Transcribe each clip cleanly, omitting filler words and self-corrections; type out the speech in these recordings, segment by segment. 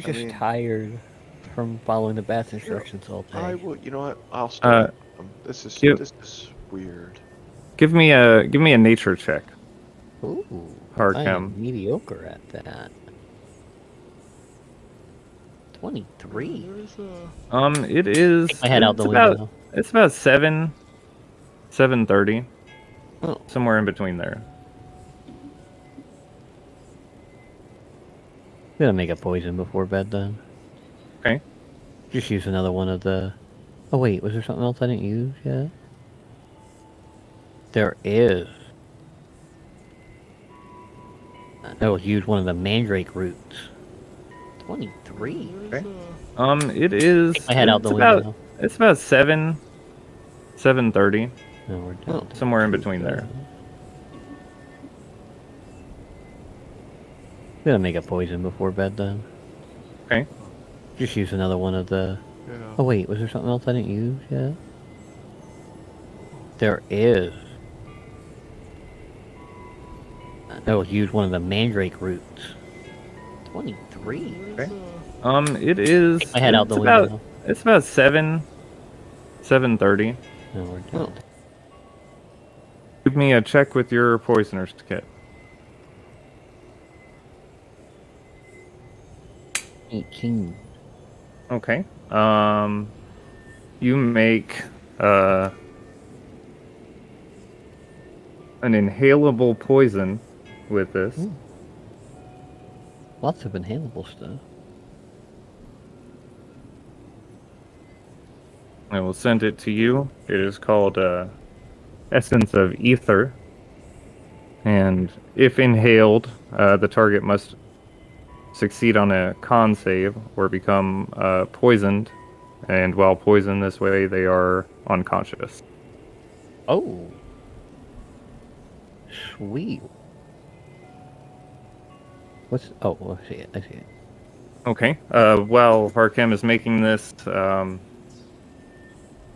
They're just tired from following the bath You know, instructions all I day. will. You know what? I'll stay. This give is weird. give me a nature check, Ooh, I am Harkem. mediocre at that. 23. There's a. It is. Stick my head out the window. It's about 7:30, Oh, somewhere in between there. gonna make a poison before bed then. Okay. Just use another one of the. Oh wait, was there something else I didn't use yet? There is. I will use one of the mandrake roots. 23. Okay. It is. Stick my head out the about, window. It's about 7:30, No, we're done. somewhere in between there. Gonna make a poison before bed then. Okay. Just use another one of the. Yeah. Oh wait, was there something else I didn't use yet? There is. I will use one of the mandrake roots. 23. Okay. It is. Stick my head out the window. It's about 7:30. No, we're done. Give me a check with your poisoner's kit. 18. Okay. You make an inhalable poison with this. Ooh. Lots of inhalable stuff. I will send it to you. It is called Essence of Ether. And if inhaled, the target must succeed on a con save or become poisoned. And while poisoned this way, they are unconscious. Oh. Sweet. What's... Oh, I see it. I see it. Okay. While Harkem is making this,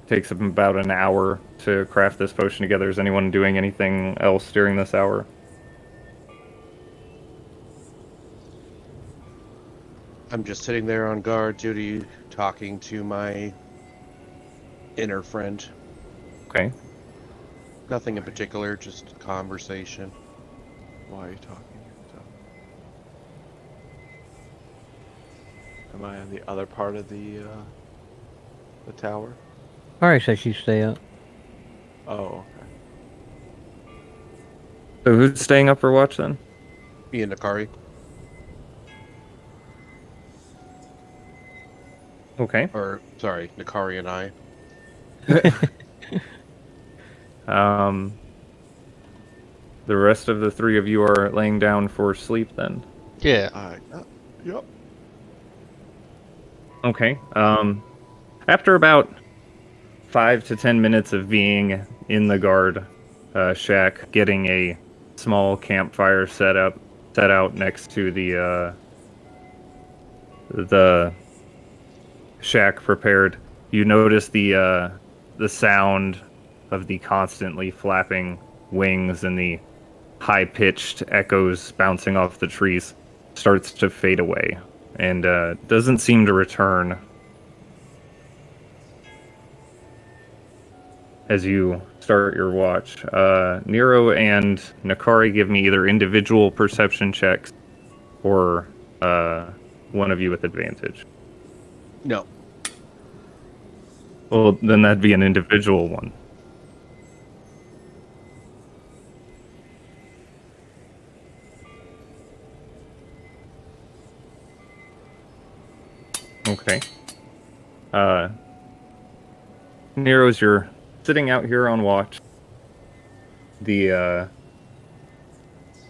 takes about an hour to craft this potion together. Is anyone doing anything else during this hour? I'm just sitting there on guard duty, talking to my inner friend. Okay. Nothing in particular, just conversation. Why are you talking? Am I on the other part of the tower? Alright, so you stay up. Oh, So who's staying up for watch then? okay. Ian Nakari. Okay. Or, sorry, Nakari and I. The rest of the three of you are laying down for sleep then. Yeah. Yep. Okay. After about 5 to 10 minutes of being in the guard shack, getting a small campfire set out next to the shack prepared, you notice the sound of the constantly flapping wings and the high-pitched echoes bouncing off the trees starts to fade away and doesn't seem to return as you start your watch. Nero and Nakari, give me either individual perception checks or one of you with advantage. No. Well, then that'd be an individual one. Okay. Nero's, you're sitting out here on watch. The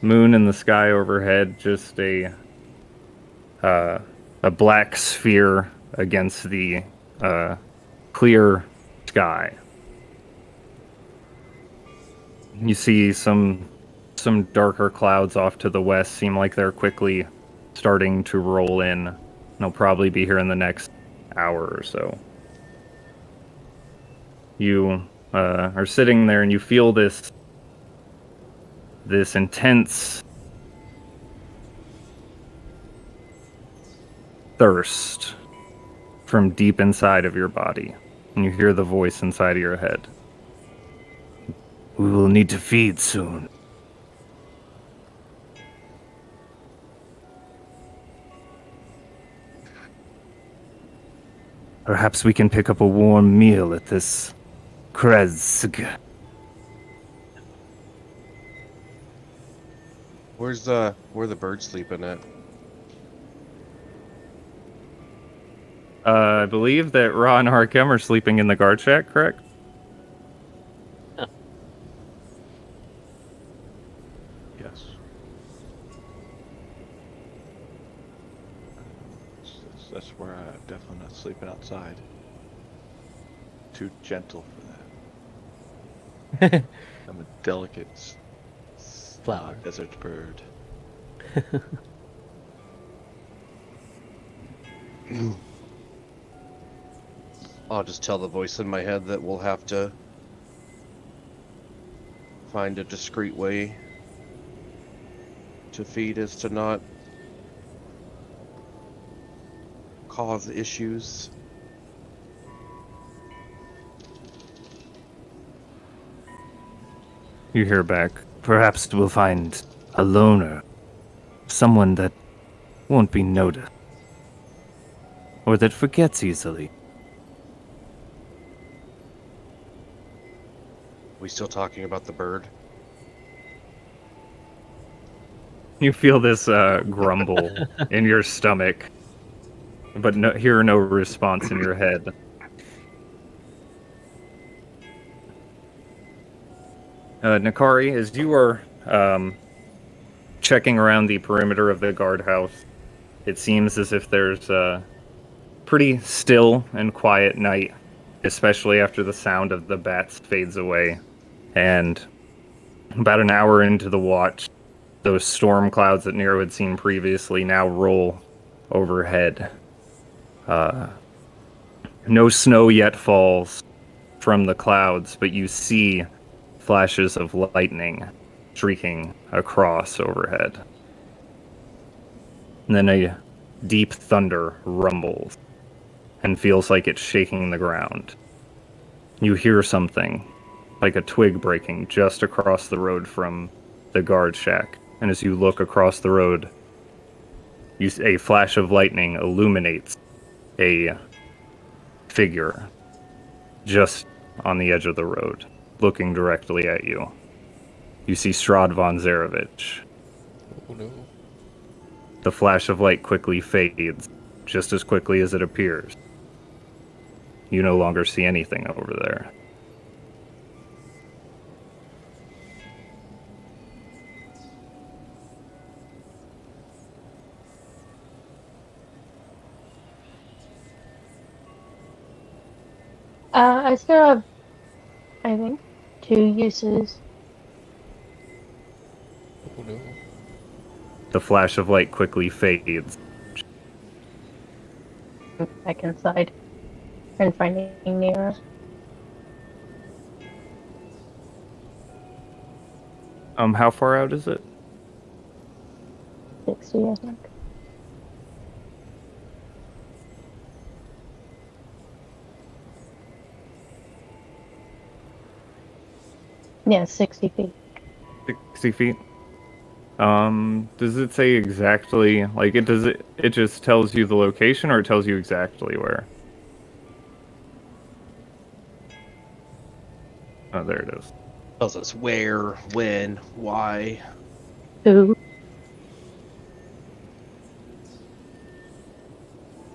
moon in the sky overhead, just a black sphere against the clear sky. You see some darker clouds off to the west seem like they're quickly starting to roll in. They'll probably be here in the next hour or so. You are sitting there and you feel this intense thirst from deep inside of your body, and you hear the voice inside of your head. We will need to feed soon. Perhaps we can pick up a warm meal at this Krezg. Where the bird sleeping at? I believe that Ra and Harkem are sleeping in the guard shack, correct? Yes. That's where I'm definitely not sleeping outside. Too gentle for that. I'm a delicate Flower. desert bird. I'll just tell the voice in my head that we'll have to find a discreet way to feed as to not cause issues. You hear back. Perhaps we'll find a loner. Someone that won't be noticed. Or that forgets easily. We still talking about the bird? You feel this grumble in your stomach, but hear no response in your head. Nakari, as you are checking around the perimeter of the guardhouse, it seems as if there's a pretty still and quiet night, especially after the sound of the bats fades away. And about an hour into the watch, those storm clouds that Nero had seen previously now roll overhead. No snow yet falls from the clouds, but you see flashes of lightning streaking across overhead. And then a deep thunder rumbles and feels like it's shaking the ground. You hear something, like a twig breaking just across the road from the guard shack. And as you look across the road, a flash of lightning illuminates a figure just on the edge of the road, looking directly at you. You see Strahd von Zarevich. Oh no. The flash of light quickly fades, just as quickly as it appears. You no longer see anything over there. I still have, I think, 2 uses. Oh no. The flash of light quickly fades. Back inside and finding Nero. How far out is it? 60, I think. Yeah, 60 feet. 60 feet. Does it say exactly, like, it just tells you the location, or it tells you exactly where? Oh, there it is. Tells us where, when, why. Who?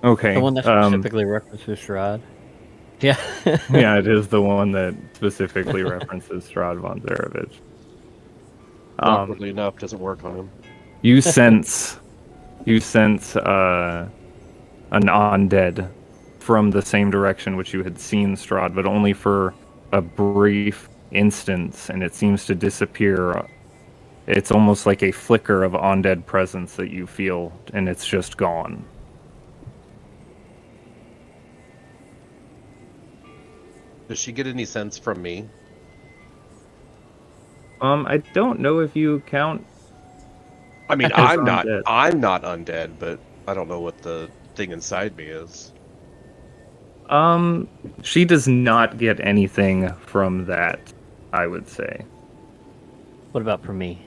Okay. The one that specifically references Strahd. Yeah. Yeah, it is the one that specifically references Strahd von Zarevich. Awkwardly enough, doesn't work on him. You sense an undead from the same direction which you had seen Strahd, but only for a brief instance, and it seems to disappear. It's almost like a flicker of undead presence that you feel, and it's just gone. Does she get any sense from me? I don't know if you count. I mean, As I'm not undead. I'm not undead, but I don't know what the thing inside me is. She does not get anything from that, I would say. What about for me?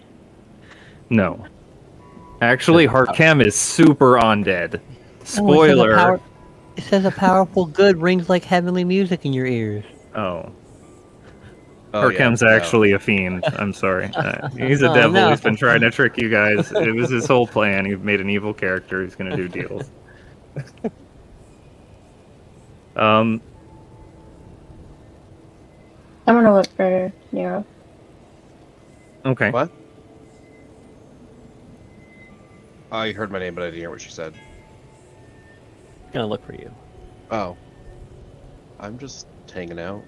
No. Actually, Harkem is super undead. Spoiler. It says a powerful good rings like heavenly music in your ears. Oh. Oh, yeah, Harkem's no. actually a fiend. I'm sorry. He's a Oh, devil. no. He's been trying to trick you guys. It was his whole plan. He made an evil character. He's gonna do deals. I'm gonna look for Nero. Okay. What? I heard my name, but I didn't hear what she said. Gonna look for you. Oh. I'm just hanging out.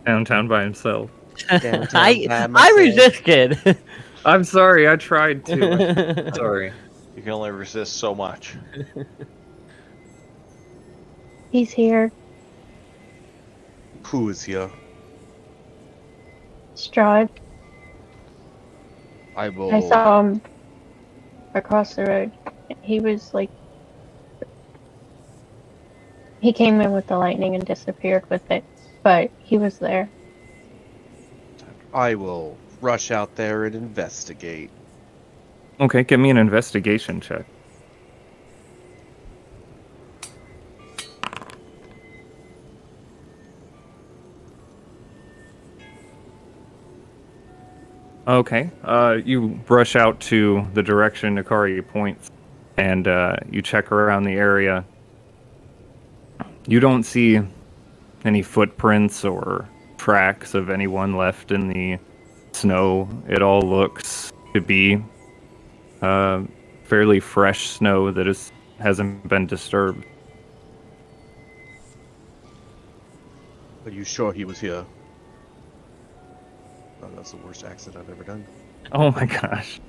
Downtown by himself. I resisted. I'm sorry. I tried to. Sorry. You can only resist so much. He's here. Who is here? Strahd. I will. I saw him across the road. He was like, he came in with the lightning and disappeared with it, but he was there. I will rush out there and investigate. Okay, give me an investigation check. Okay, you brush out to the direction Nikari points, and you check around the area. You don't see any footprints or tracks of anyone left in the snow. It all looks to be fairly fresh snow that hasn't been disturbed. Are you sure he was here? Oh, that's the worst accent I've ever done. Oh my gosh.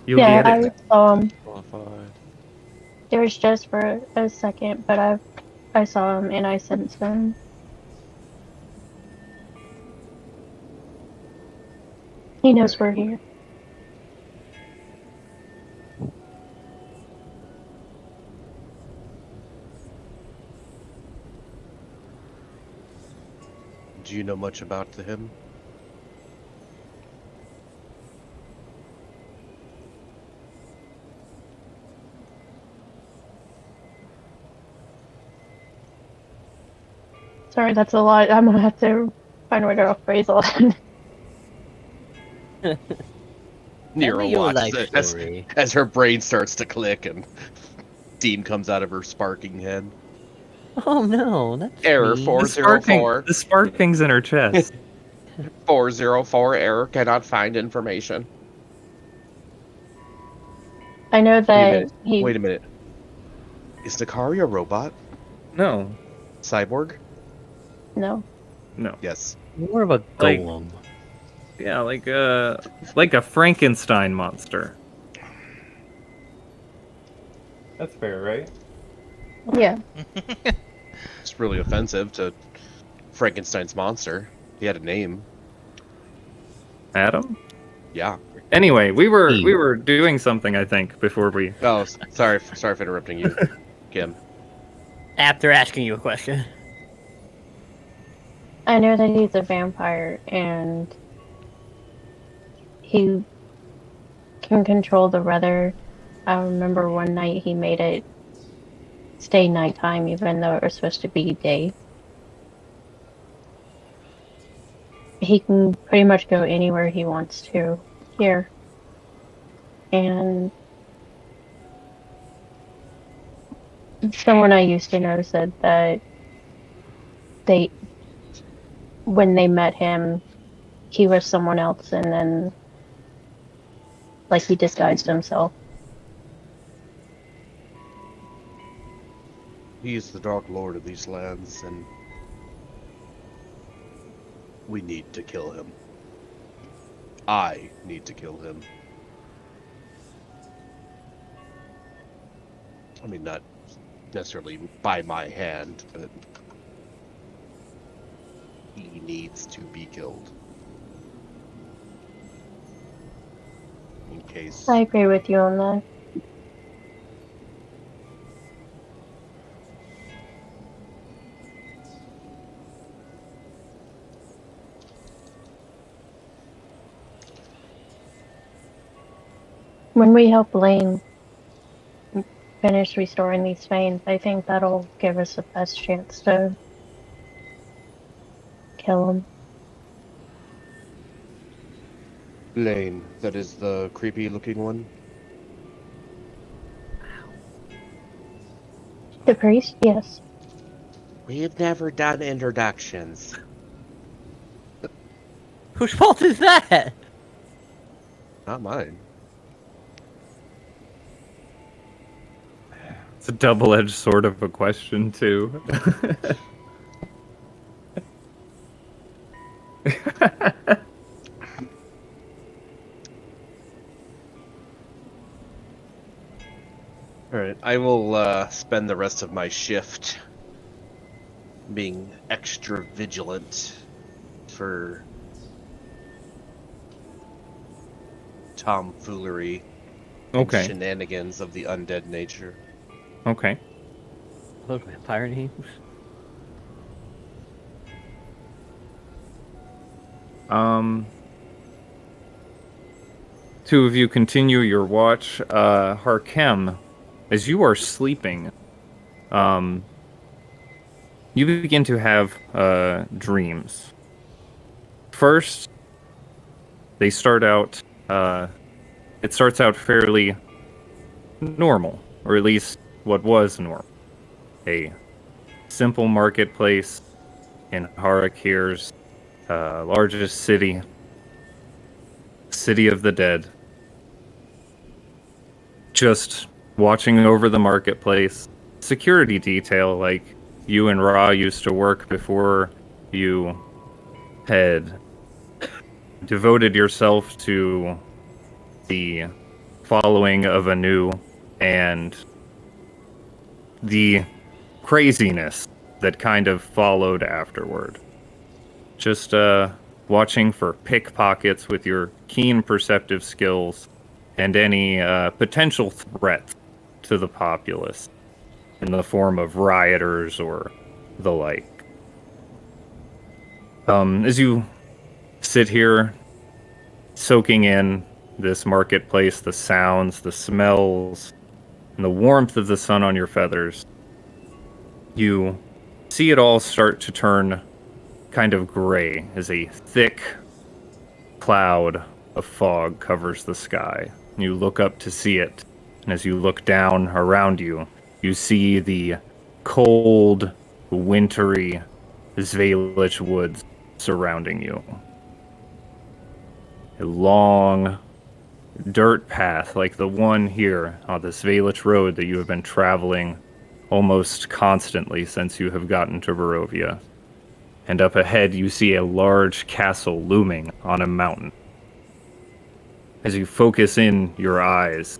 You'll Yeah, get it. I saw him. Qualified. It was just for a second, but I saw him and I sensed him. He knows we're here. Do you know much about him? Sorry, that's a lot. I'm gonna have to find a way to phrase all that. Nero Tell me your watches life it story. as her brain starts to click and steam comes out of her sparking head. Oh no, that's Error mean. 404. The sparking's in her chest. 404 error cannot find information. I know Wait a that minute. he. Wait a minute. Is Nikari a robot? No. Cyborg? No. No. Yes. More of a Like- golem. Yeah, like a Frankenstein monster. That's fair, right? Yeah. It's really offensive to Frankenstein's monster. He had a name. Adam? Yeah. Anyway, we were doing something, I think, before we. Oh, sorry for interrupting you, Kim. After asking you a question. I know that he's a vampire and he can control the weather. I remember one night he made it stay nighttime even though it was supposed to be day. He can pretty much go anywhere he wants to here. And someone I used to know said that when they met him, he was someone else, and then, like, he disguised himself. He is the Dark Lord of these lands, and we need to kill him. I need to kill him. I mean, not necessarily by my hand, but he needs to be killed. In case... I agree with you on that. When we help Lane finish restoring these veins, I think that'll give us the best chance to kill him. Lane, that is the creepy looking one. The priest? Yes. We've never done introductions. Whose fault is that? Not mine. It's a double-edged sort of a question, too. Alright, I will spend the rest of my shift being extra vigilant for tomfoolery and Okay. shenanigans of the undead nature. Okay. Those vampire names. Two of you continue your watch. Harkem, as you are sleeping, you begin to have dreams. First, they start out, it starts out fairly normal, or at least what was normal. A simple marketplace in Harakir's largest city of the dead. Just watching over the marketplace. Security detail like you and Ra used to work before you had devoted yourself to the following of Anu and the craziness that kind of followed afterward. Just watching for pickpockets with your keen perceptive skills and any potential threat to the populace in the form of rioters or the like. As you sit here soaking in this marketplace, the sounds, the smells, and the warmth of the sun on your feathers, you see it all start to turn kind of gray as a thick cloud of fog covers the sky. You look up to see it, and as you look down around you, you see the cold, wintry Zvalich woods surrounding you. A long dirt path like the one here on the Zvalich road that you have been traveling almost constantly since you have gotten to Barovia. And up ahead you see a large castle looming on a mountain. As you focus in your eyes,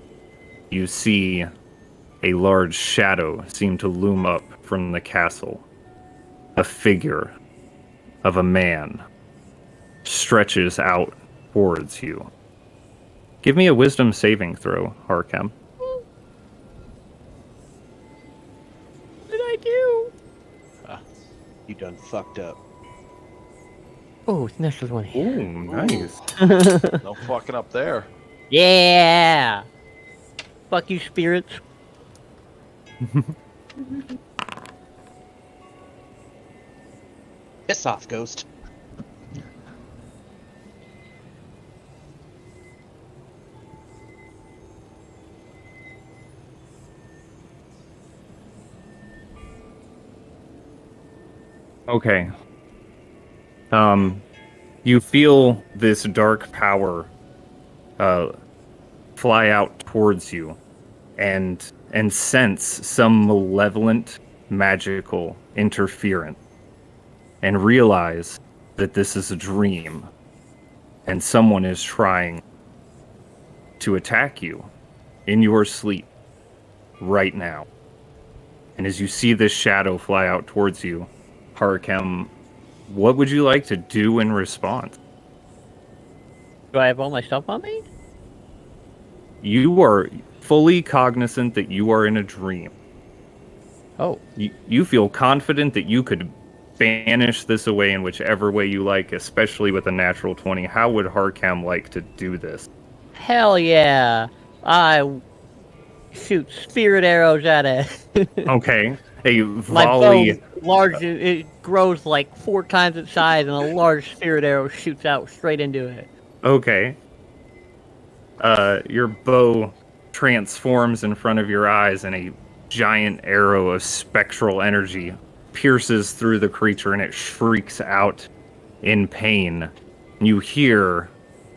you see a large shadow seem to loom up from the castle. A figure of a man stretches out towards you. Give me a wisdom saving throw, Harkem. What did I do? You done fucked up. Oh, it's nestled one here. Ooh, nice. No fucking up there. Yeah! Fuck you, spirits. Piss off, ghost. Okay. You feel this dark power fly out towards you and sense some malevolent magical interference and realize that this is a dream and someone is trying to attack you in your sleep right now. And as you see this shadow fly out towards you, Harkem, what would you like to do in response? Do I have all my stuff on me? You are fully cognizant that you are in a dream. Oh. You feel confident that you could banish this away in whichever way you like, especially with a natural 20. How would Harkem like to do this? Hell yeah! I shoot spirit arrows at it. Okay. A My volley. bow large, it grows like 4 times its size, and a large spirit arrow shoots out straight into it. Okay. Your bow transforms in front of your eyes, and a giant arrow of spectral energy pierces through the creature, and it shrieks out in pain. You hear,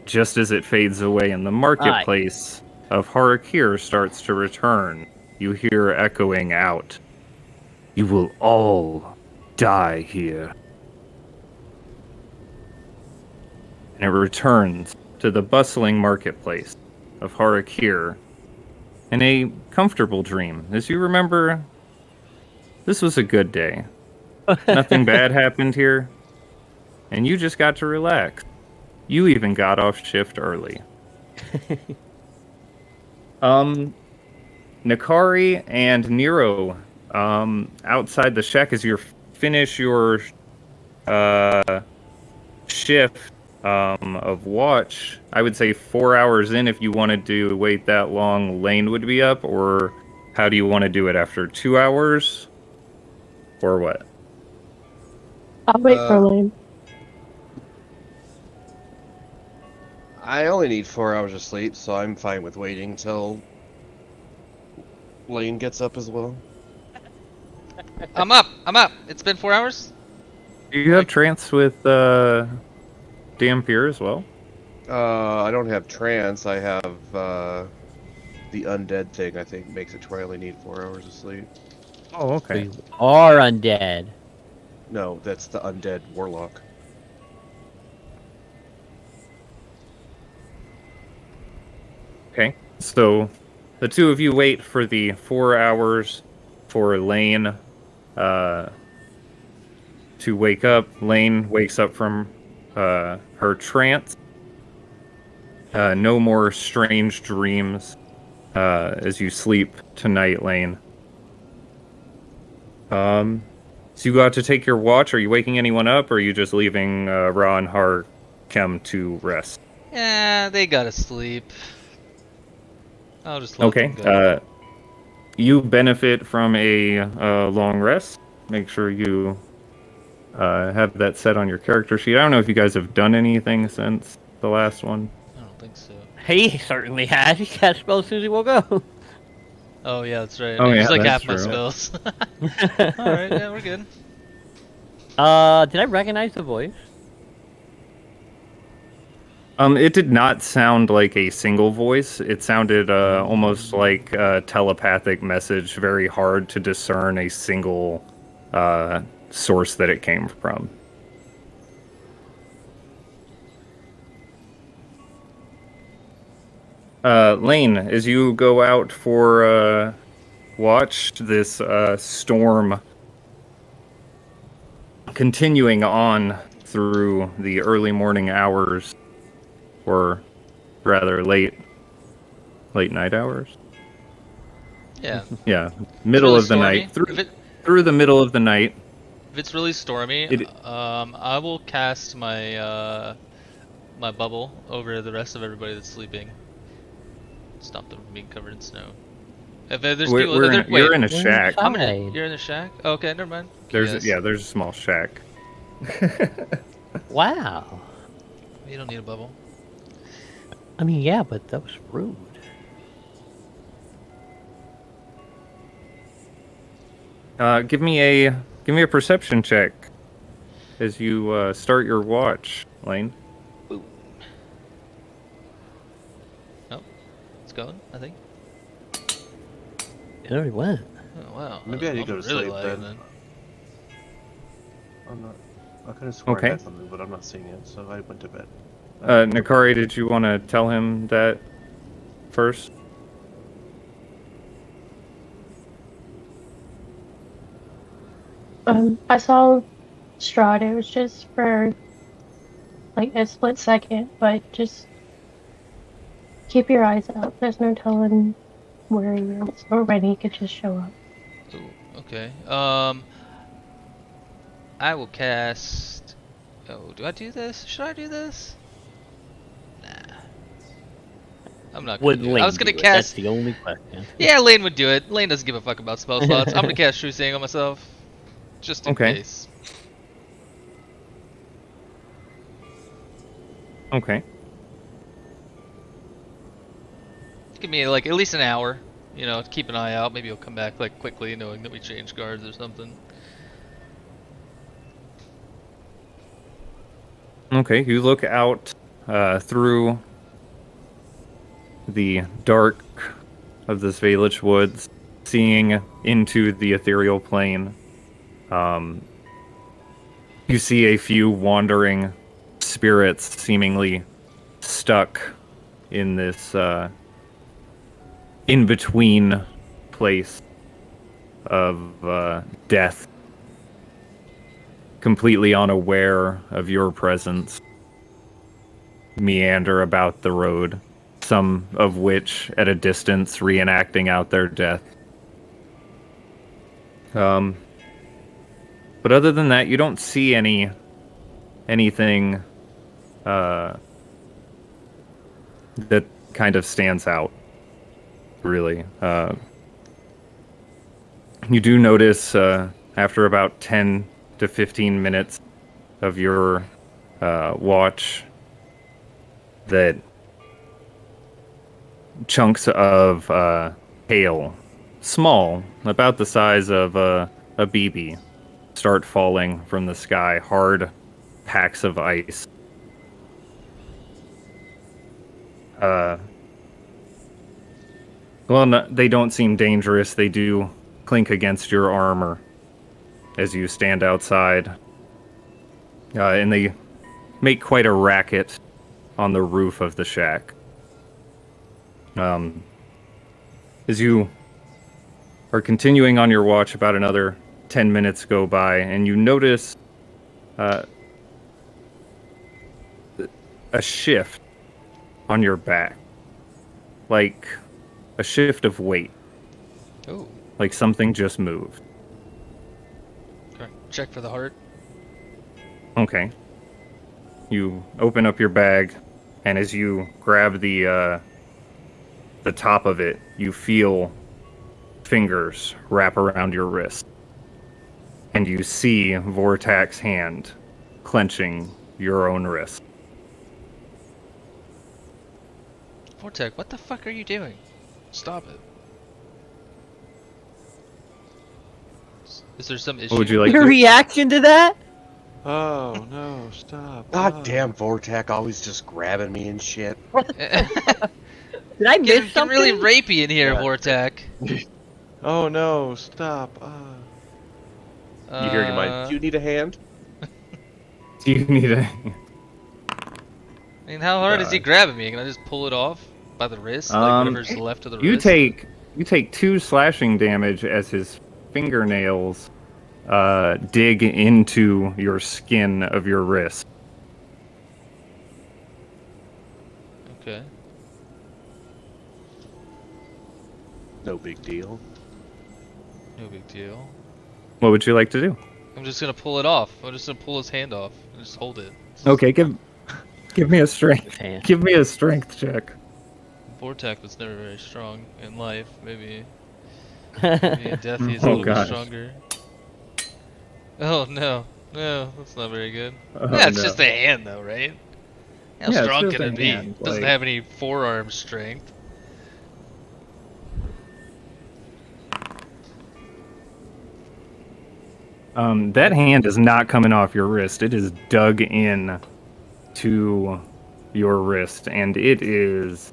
just as it fades away in the marketplace of Harakir starts to return, you hear echoing out, "You will all die here." And it returns to the bustling marketplace of Harakir in a comfortable dream. As you remember, this was a good day. Nothing bad happened here, and you just got to relax. You even got off shift early. Nakari and Nero, outside the shack as you finish your shift of watch. I would say 4 hours in, if you wanted to wait that long, Lane would be up, or how do you want to do it after 2 hours? Or what? I'll wait for Lane. I only need 4 hours of sleep, so I'm fine with waiting till Lane gets up as well. I'm up. It's been 4 hours. Do you have trance with Dampier as well? I don't have trance. I have the undead thing. I think makes it to where I only need 4 hours of sleep. Oh, okay. You are undead. No, that's the undead warlock. Okay. So the two of you wait for the 4 hours for Lane to wake up. Lane wakes up from her trance. No more strange dreams as you sleep tonight, Lane. So you got to take your watch. Are you waking anyone up, or are you just leaving Ra and Harkem to rest? Yeah, they gotta sleep. I'll just let Okay. them go. You benefit from a long rest. Make sure you have that set on your character sheet. I don't know if you guys have done anything since the last one. I don't think so. He certainly has. He cast spells as soon as he woke up. Oh yeah, that's right. Oh, I yeah, used like that's half my true. spells. Alright, yeah, we're good. Did I recognize the voice? It did not sound like a single voice. It sounded almost like a telepathic message, very hard to discern a single source that it came from. Lane, as you go out for watch, this storm continuing on through the early morning hours, or rather late night hours. Yeah. Yeah, middle really of the stormy. night, through the middle of the night. If it's really stormy, I will cast my my bubble over the rest of everybody that's sleeping. Stop them from being covered in snow. If there's people, You're in a shack. I'm in it. You're in the shack. Okay, never mind. There's Yes. there's a small shack. Wow. You don't need a bubble. I mean, yeah, but that was rude. Give me a perception check as you start your watch, Lane. Oh, it's going. I think. It already went. Oh wow. Maybe I need to go to really sleep lagging then. I'm not. I could have sworn Okay. I had something, but I'm not seeing it, so I went to bed. Nakari, did you want to tell him that first? I saw Strahd. It was just for like a split second, but just keep your eyes out. There's no telling where he is or when he could just show up. Ooh, okay. I will cast. Oh, do I do this? Should I do this? Nah. I'm not gonna Would do it. Lane I was gonna do it? That's cast. the only question. Yeah, Lane would do it. Lane doesn't give a fuck about spell slots. I'm gonna cast True Saying on myself, just in Okay. case. Okay. Give me like at least an hour. You know, to keep an eye out. Maybe he'll come back like quickly, knowing that we changed guards or something. Okay, you look out through the dark of the Svalich woods, seeing into the ethereal plane. You see a few wandering spirits seemingly stuck in this in-between place of death, completely unaware of your presence, meander about the road, some of which at a distance reenacting out their death. But other than that, you don't see anything that kind of stands out, really. You do notice after about 10 to 15 minutes of your watch that chunks of hail, small, about the size of a BB, start falling from the sky, hard packs of ice. Well, no, they don't seem dangerous. They do clink against your armor as you stand outside. And they make quite a racket on the roof of the shack. As you are continuing on your watch, about another 10 minutes go by, and you notice a shift on your back. Like a shift of weight. Oh. Like something just moved. Okay. Check for the heart. Okay. You open up your bag, and as you grab the top of it, you feel fingers wrap around your wrist. And you see Vortak's hand clenching your own wrist. Vortak, what the fuck are you doing? Stop it. Is there some issue? What would you like Your to reaction to that? Oh no! Stop! God damn, Vortak always just grabbing me and shit. Did I miss Getting something? really rapey in here, Yeah. Vortak. Oh no! Stop! You hear your mind. Do you need a hand? Do you need a... I mean, how hard is he grabbing me? Can I just pull it off by the wrist? Like whatever's left of the You wrist? take 2 slashing damage as his fingernails dig into your skin of your wrist. Okay. No big deal. No big deal. What would you like to do? I'm just gonna pull it off. I'm just gonna pull his hand off and just hold it. Okay, give me a strength. Hand. Give me a strength check. Vortak was never very strong in life. Maybe in death he's a Oh, little bit gosh. stronger. Oh no, no, that's not very good. Oh, Yeah, it's no. just a hand though, right? How Yeah, it's strong just can a it be? hand, Doesn't like- have any forearm strength. That hand is not coming off your wrist. It is dug in to your wrist, and it is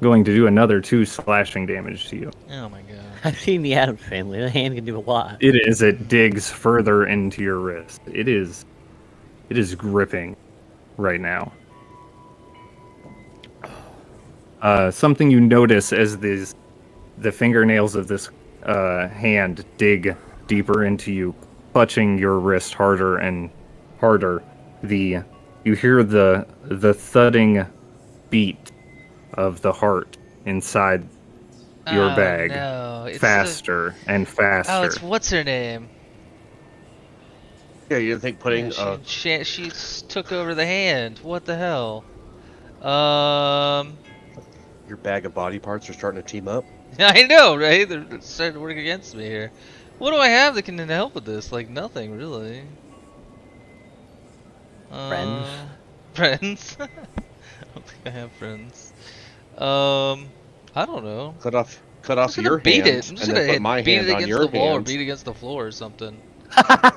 going to do another 2 slashing damage to you. Oh my god. I've seen the Addams Family. The hand can do a lot. It digs further into your wrist. It is gripping right now. Something you notice as the fingernails of this hand dig deeper into you, clutching your wrist harder and harder. You hear the thudding beat of the heart inside your Oh, bag, no. It's faster and faster. Oh, it's what's her name? Yeah, you didn't think putting She took over the hand. What the hell? Your bag of body parts are starting to team up. I know, right? They're starting to work against me here. What do I have that can help with this? Like, nothing, really. Friends? Friends? I don't think I have friends. I don't know. Cut off I'm just your gonna beat hand, it. I'm just and then gonna put my beat hand it on against your the wall or hand. beat against the floor or something. Yeah,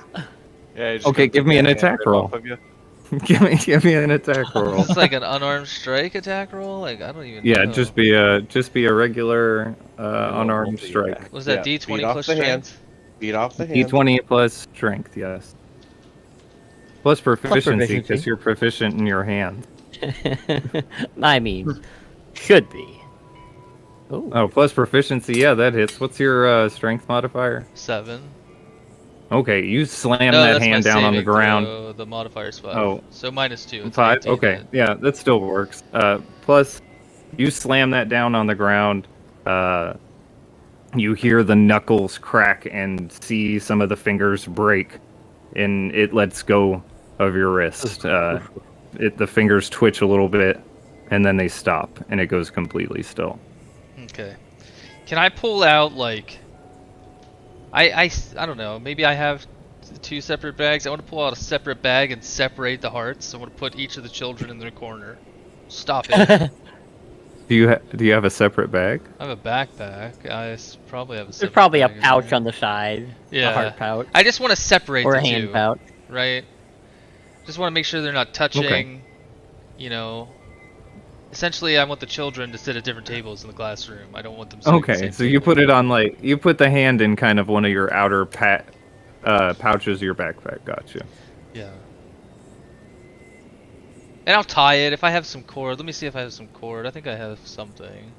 you just Okay, gotta give take me that an hand attack right roll. off of you. give me an attack roll. It's like an unarmed strike attack roll. Like I don't even. Yeah, know. just be a regular unarmed Roll strike. Was that Yeah, D20 beat off plus the hand. strength? Beat off the hand. D20 plus strength, yes. Plus proficiency, because proficiency. you're proficient in your hand. I mean, should be. Ooh. Oh, plus proficiency, yeah, that hits. What's your strength modifier? 7. Okay, you slam No, that that's my hand down on the saving ground. throw. The modifier's 5. Oh. So -2. It's 5? 18 Okay, hit. yeah, that still works. Plus, you slam that down on the ground. You hear the knuckles crack and see some of the fingers break, and it lets go of your wrist. The fingers twitch a little bit, and then they stop, and it goes completely still. Okay. Can I pull out like? I don't know. Maybe I have 2 separate bags. I want to pull out a separate bag and separate the hearts. I want to put each of the children in their corner. Stop it. Do you have a separate bag? I have a backpack. Probably have a. There's probably a separate bag in pouch there. on the side. Yeah. A heart pouch. I just want to separate Or the a hand two, pouch. right? Just want to make sure they're not touching. Okay. You know. Essentially, I want the children to sit at different tables in the classroom. I don't want them. Sitting at the Okay, same so you table. put it on you put the hand in kind of one of your outer pouches of your backpack. Gotcha. Yeah. And I'll tie it if I have some cord. Let me see if I have some cord. I think I have something.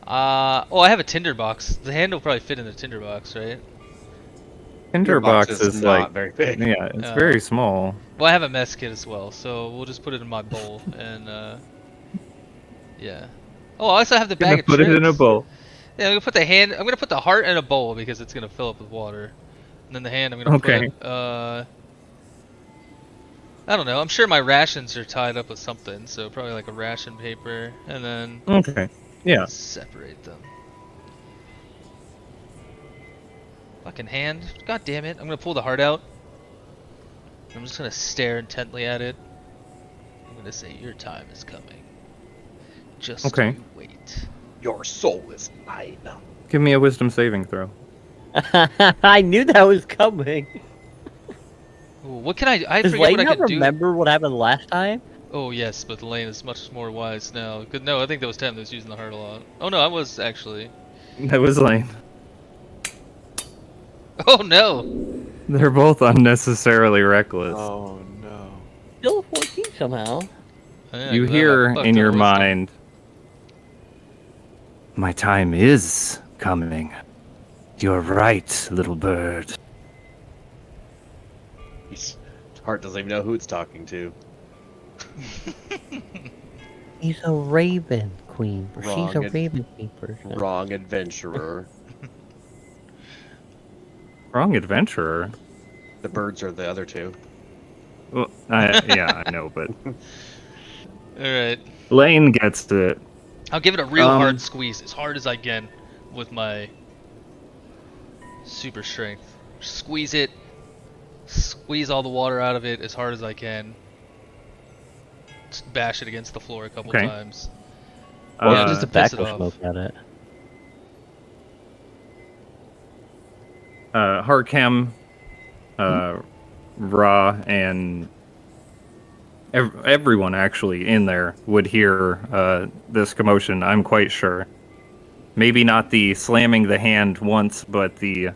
Oh, I have a tinder box. The hand will probably fit in the tinder box, right? Tinder box is is not like very big. yeah, it's very small. Well, I have a mess kit as well, so we'll just put it in my bowl and yeah. Oh, I also have the bag of Put it in a tricks. bowl. Yeah, I'm gonna put the hand. I'm gonna put the heart in a bowl because it's gonna fill up with water, and then the hand I'm gonna Okay. put. I don't know. I'm sure my rations are tied up with something, so probably like a ration paper, and then Okay. Yeah. separate them. Fucking hand. God damn it. I'm gonna pull the heart out. I'm just gonna stare intently at it. I'm gonna say, your time is coming. Just Okay. you wait. Your soul is mine. Give me a wisdom saving throw. I knew that was coming. Ooh, what can I Does forget Lane what I not could do. remember what happened last time? Oh yes, but Lane is much more wise now. Good. No, I think that was Tim that was using the heart a lot. Oh no, I was actually. That was Lane. Oh no! They're both unnecessarily reckless. Oh no. Still 14 somehow. Yeah, You glad I hear fucked in up your wisdom. mind, my time is coming. You're right, little bird. His heart doesn't even know who it's talking to. He's a raven queen. Wrong, She's a it- raven keeper. Wrong adventurer. Wrong adventurer. The birds are the other two. Well, yeah, I know, but Alright. Lane gets it. I'll give it a real Um, hard squeeze, as hard as I can, with my super strength. Squeeze it. Squeeze all the water out of it as hard as I can. Just bash it against the floor a couple Okay. times. Well, Yeah, just just the piss it tobacco off. smoke at it. Harkem, Ra, and everyone actually in there would hear this commotion, I'm quite sure. Maybe not the slamming the hand once, but the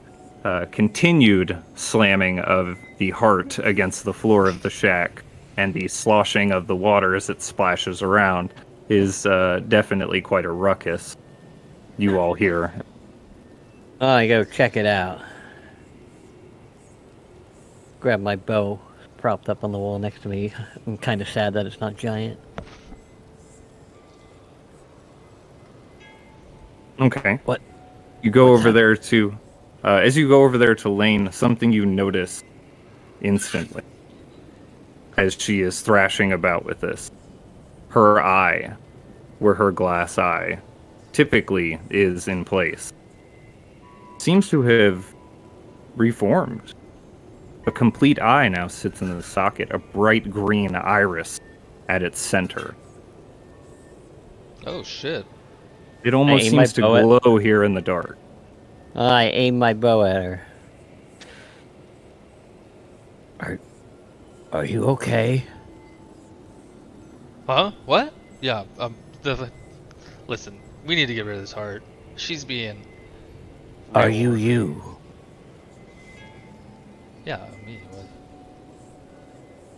continued slamming of the heart against the floor of the shack and the sloshing of the water as it splashes around is definitely quite a ruckus. You all hear. Oh, I go check it out. Grab my bow, propped up on the wall next to me. I'm kind of sad that it's not giant. Okay. What? You go What's over that? there to, as you go over there to Lane, something you notice instantly as she is thrashing about with this. Her eye where her glass eye typically is in place seems to have reformed. A complete eye now sits in the socket, a bright green iris at its center. Oh shit. It almost aim my seems to bow at- glow here in the dark. I aim my bow at her. Are you okay? Huh? What? Yeah, listen, we need to get rid of this heart. She's being... Are you you? Yeah, me. What?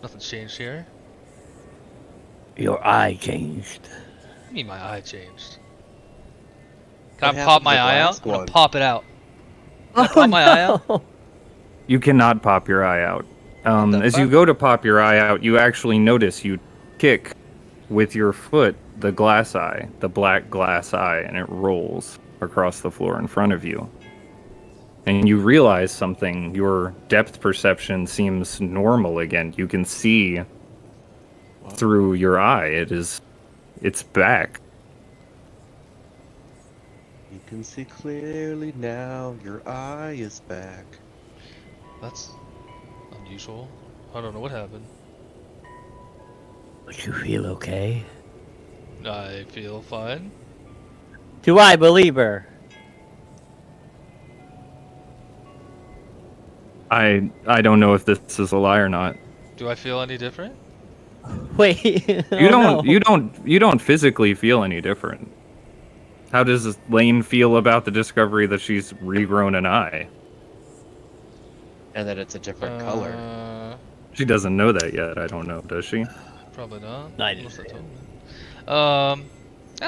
Nothing's changed here. Your eye changed. I mean, my eye changed. What Can I pop happened to my the eye out? last I'm gonna one? pop it out. Can I pop my eye out? You cannot pop your eye out. the As you fuck? go to pop your eye out, you actually notice you kick with your foot the glass eye, the black glass eye, and it rolls across the floor in front of you. And you realize something. Your depth perception seems normal again. You can see through your eye. It's back. You can see clearly now. Your eye is back. That's unusual. I don't know what happened. But you feel okay? I feel fine. Do I believe her? I don't know if this is a lie or not. Do I feel any different? Wait. You don't physically feel any different. How does Lane feel about the discovery that she's regrown an eye? And that it's a different color. She doesn't know that yet. I don't know. Does she? Probably not. I Unless didn't I say told me. I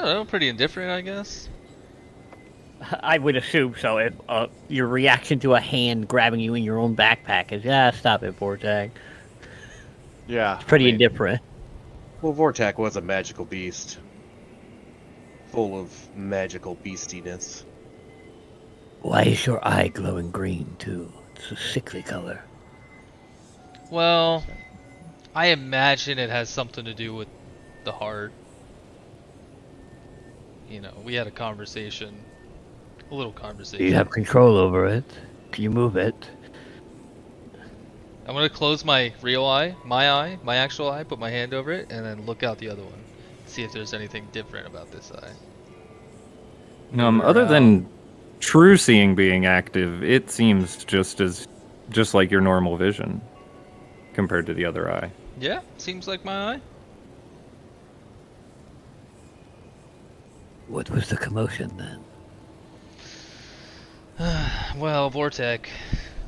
don't know. Pretty indifferent, I guess. I would assume so. If your reaction to a hand grabbing you in your own backpack is, stop it, Vortag. Yeah. It's pretty I mean, indifferent. Well, Vortak was a magical beast. Full of magical beastiness. Why is your eye glowing green, too? It's a sickly color. Well, I imagine it has something to do with the heart. You know, we had a conversation. A little Do conversation. you have control over it? Can you move it? I'm gonna close my real eye, my actual eye, put my hand over it, and then look out the other one. See if there's anything different about this eye. Other than true seeing being active, it seems just like your normal vision compared to the other eye. Yeah, seems like my eye. What was the commotion then? Well, Vortek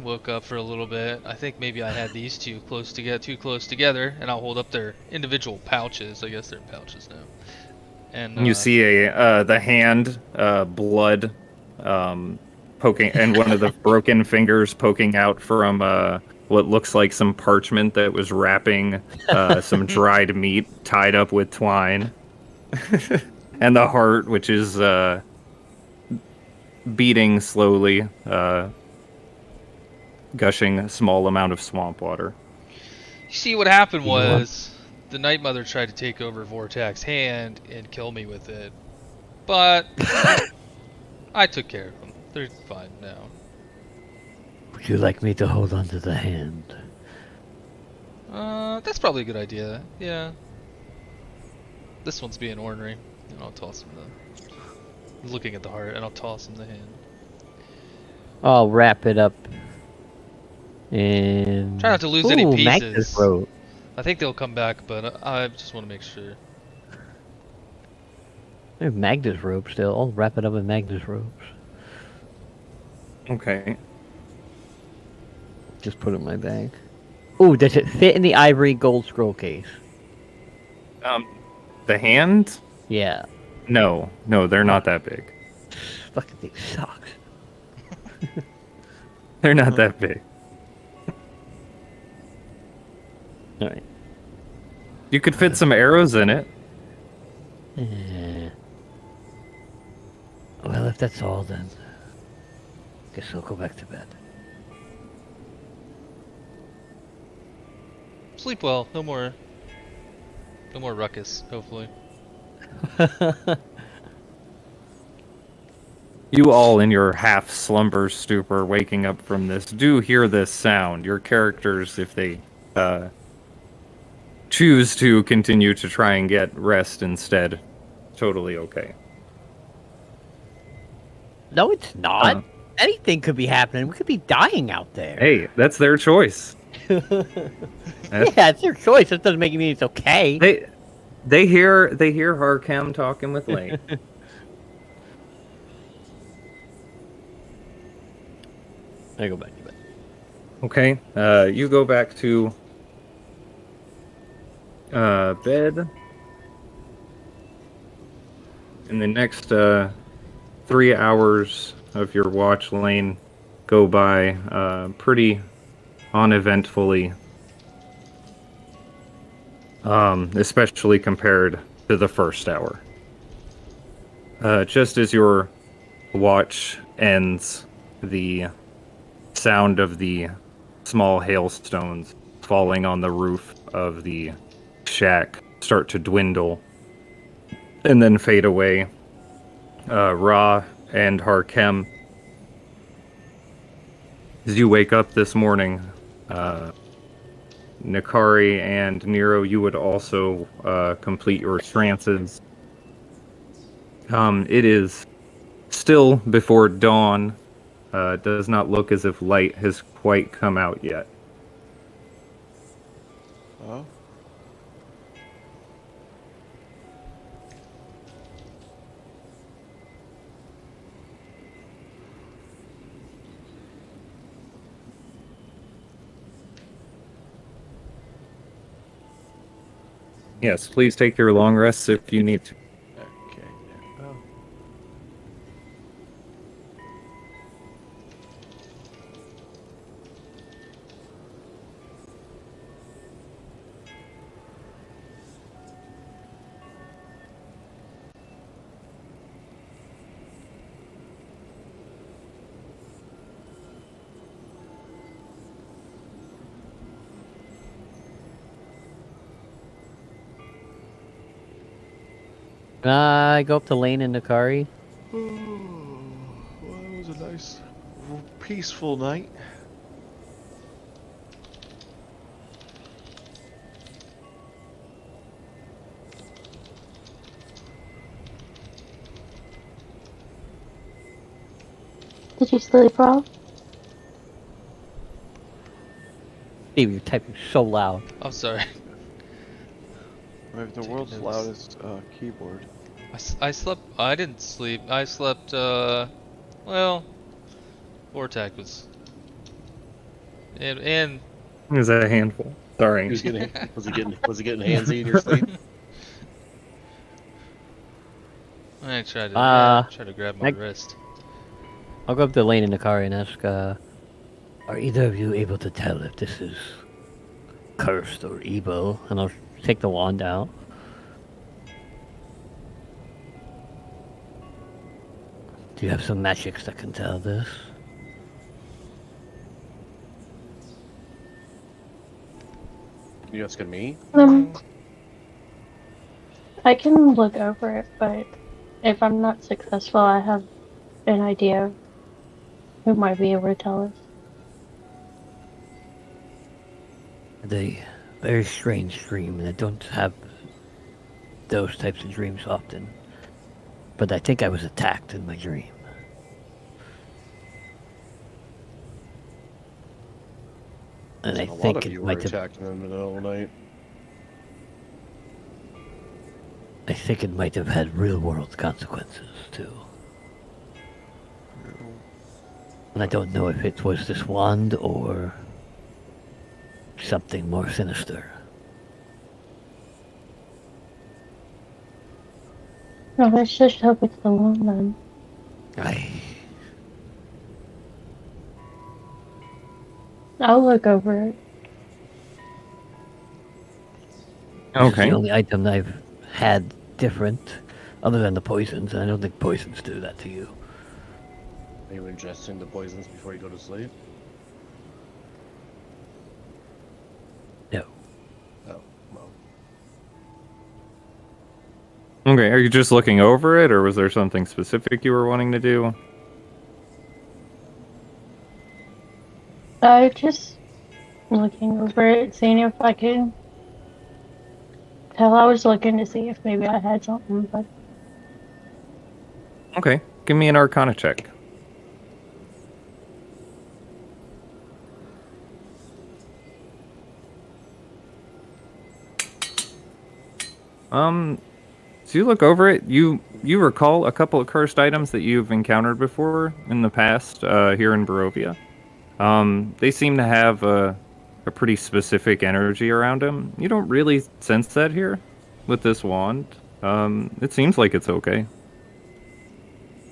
woke up for a little bit. I think maybe I had these too close together, and I'll hold up their individual pouches. I guess they're pouches now. And You see the hand, blood, poking, and one of the broken fingers poking out from what looks like some parchment that was wrapping some dried meat tied up with twine, and the heart, which is beating slowly, gushing a small amount of swamp water. You see, what happened was the Night Mother tried to take over Vortek's hand and kill me with it, but I took care of them. They're fine now. Would you like me to hold onto the hand? That's probably a good idea. Yeah. This one's being ornery, and I'll toss him looking at the heart, and I'll toss him the hand. I'll wrap it up. And Try not to lose any pieces. Magnus rope. I think they'll come back, but I just want to make sure. There's Magnus rope still. I'll wrap it up in Magnus ropes. Okay. Just put it in my bag. Ooh, does it fit in the ivory gold scroll case? The hand? Yeah. No, they're not that big. Fucking thing sucks. They're not that big. Alright. You could fit some arrows in it. Well, if that's all, then guess I'll go back to bed. Sleep well. No more ruckus, hopefully. You all in your half slumber stupor waking up from this do hear this sound. Your characters, if they choose to continue to try and get rest instead, totally okay. No, it's not. Uh, Anything could be happening. We could be dying out there. Hey, that's their choice. Yeah, it's their choice. That doesn't make it mean it's okay. They hear Harkem talking with Lane. I go back to bed. Okay, you go back to bed. In the next 3 hours of your watch, Lane, go by pretty uneventfully, especially compared to the first hour. Just as your watch ends, the sound of the small hailstones falling on the roof of the shack start to dwindle and then fade away. Ra and Harkem, as you wake up this morning, Nikari and Nero, you would also complete your trances. It is still before dawn. It does not look as if light has quite come out yet. Oh. Yes, please take your long rests if you need to. Okay. There we go. I go up to Lane and Nikari. Well, it was a nice, peaceful night. Did you sleep, Rob? Steve, you're typing so loud. I'm sorry. We have the world's It was- loudest keyboard. I slept. I didn't sleep. I slept. Well, Vortac was. And Is that a handful? Sorry. Was he getting handsy in your sleep? I tried to try to grab my I- wrist. I'll go up to Lane and Nikari and ask, are either of you able to tell if this is cursed or evil? And I'll take the wand out. Do you have some magics that can tell this? You asking me? I can look over it, but if I'm not successful, I have an idea who might be able to tell us. A very strange dream, and I don't have those types of dreams often. But I think I was attacked in my dream. And I A lot think of it you were might have. attacked in the middle of the night. I think it might have had real-world consequences too. And I don't know if it was this wand or something more sinister. No, let's just hope it's the one then. I'll look over it. This is Okay. the only item that I've had different, other than the poisons, and I don't think poisons do that to you. Are you ingesting the poisons before you go to sleep? No. Oh, well. Okay, are you just looking over it, or was there something specific you were wanting to do? Just looking over it, seeing if I could tell. I was looking to see if maybe I had something, but Okay, give me an Arcana check. So you look over it, you recall a couple of cursed items that you've encountered before in the past, here in Barovia. They seem to have a pretty specific energy around them. You don't really sense that here with this wand. It seems like it's okay.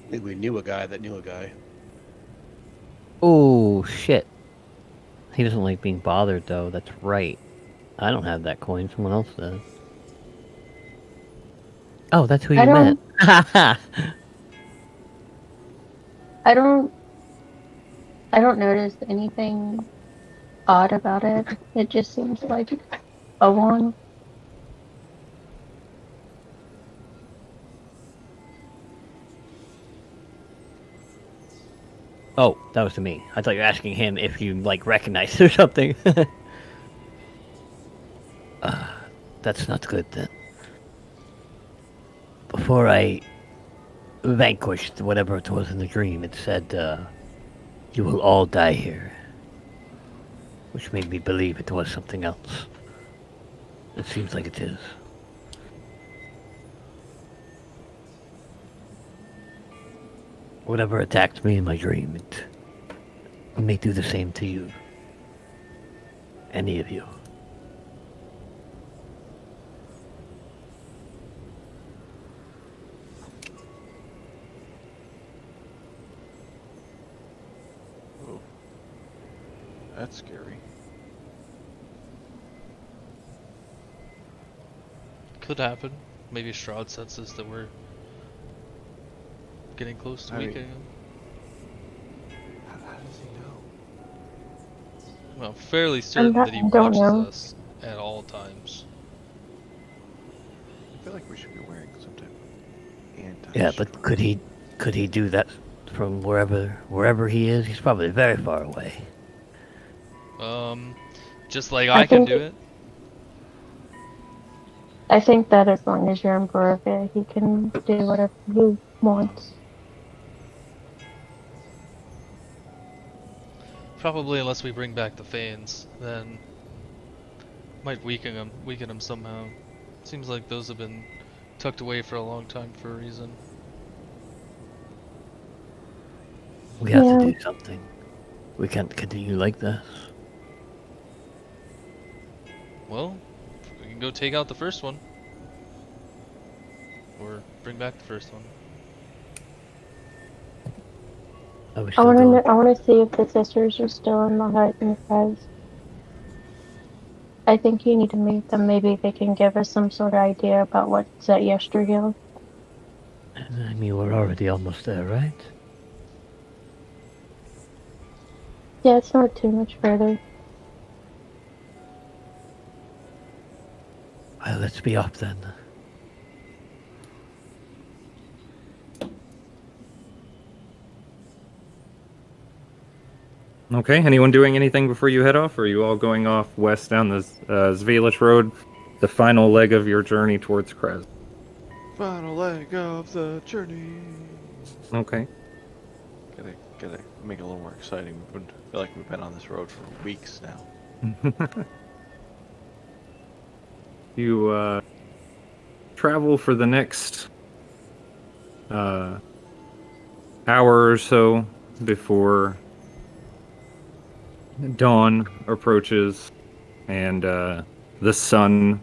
I think we knew a guy that knew a guy. Oh, shit. He doesn't like being bothered, though. That's right. I don't have that coin. Someone else does. Oh, that's who you I met. don't, I don't, I don't notice anything odd about it. It just seems like a wand. Oh, that was to me. I thought you were asking him if you, like, recognized or something. That's not good, then. Before I vanquished whatever it was in the dream, it said, you will all die here. Which made me believe it was something else. It seems like it is. Whatever attacked me in my dream, it may do the same to you. Any of you. Oh, that's scary. Could happen. Maybe Strahd senses that we're getting close to weakening him. How does he know? Well, I'm fairly certain that he I don't watches know. us at all times. I feel like we should be wearing some type of Yeah, but could he do that from wherever he is? He's probably very far away. Just like I I can think do it. I think that as long as you're in Barovia, he can do whatever he wants. Probably unless we bring back the Fanes, then might weaken him somehow. Seems like those have been tucked away for a long time for a reason. We have Yeah. to do something. We can't continue like this. Well, we can go take out the first one. Or bring back the first one. I was I still want going. to. I want to see if the sisters are still in the hut, because I think you need to meet them. Maybe they can give us some sort of idea about what's at Yestergill. I mean, we're already almost there, right? Yeah, it's not too much further. Well, let's be off then. Okay, anyone doing anything before you head off, or are you all going off west down the Zvelish Road, the final leg of your journey towards Krez? final leg of the journey. Okay. Gotta make it a little more exciting. I feel like we've been on this road for weeks now. You travel for the next hour or so before dawn approaches, and the sun,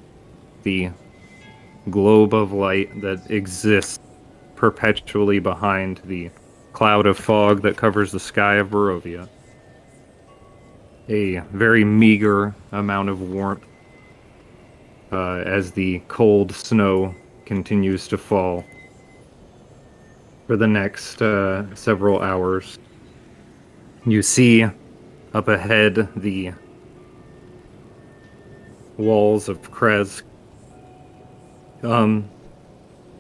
the globe of light that exists perpetually behind the cloud of fog that covers the sky of Barovia. A very meager amount of warmth as the cold snow continues to fall for the next several hours. You see up ahead the walls of Krez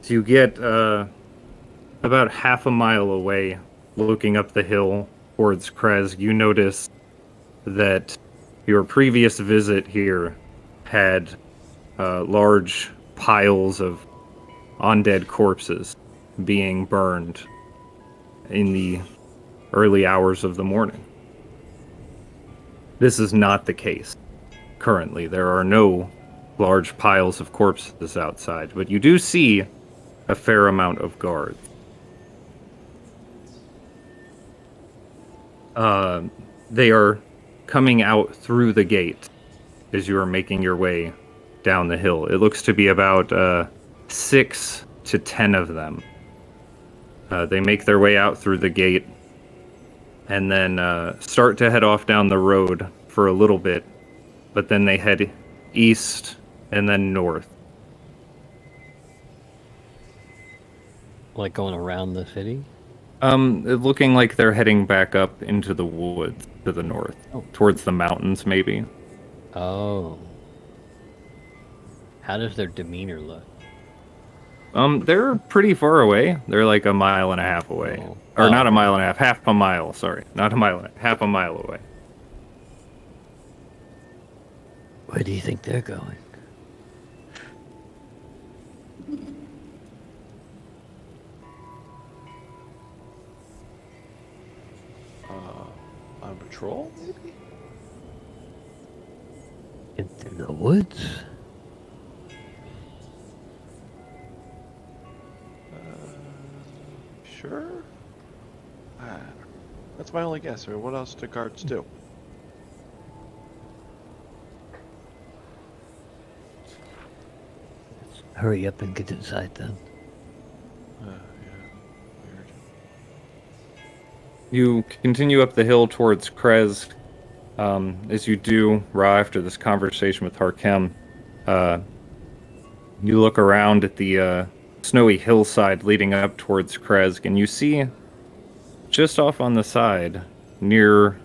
So you get about half a mile away, looking up the hill towards Krez, you notice that your previous visit here had large piles of undead corpses being burned in the early hours of the morning. This is not the case currently. There are no large piles of corpses outside, but you do see a fair amount of guards. They are coming out through the gate as you are making your way down the hill. It looks to be about 6 to 10 of them. They make their way out through the gate and then start to head off down the road for a little bit, but then they head east and then north. Like going around the city? Looking like they're heading back up into the woods to the north, towards the mountains, maybe. Oh. How does their demeanor look? They're pretty far away. They're like a mile and a half away. Oh. Or not a mile and a half, half a mile, sorry. Not a mile and a half a mile away. Where do you think they're going? On patrol, maybe? Into the woods? Sure. That's my only guess. I mean, what else do guards do? Hurry up and get inside then. Yeah. Weird. You continue up the hill towards Krez. As you do, Ra, after this conversation with Harkem, you look around at the snowy hillside leading up towards Krez, and you see just off on the side, nearer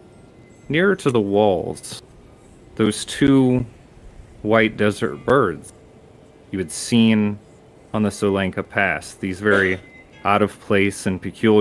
to the walls, those two white desert birds you had seen on the Solanka Pass. These very out of place and peculiar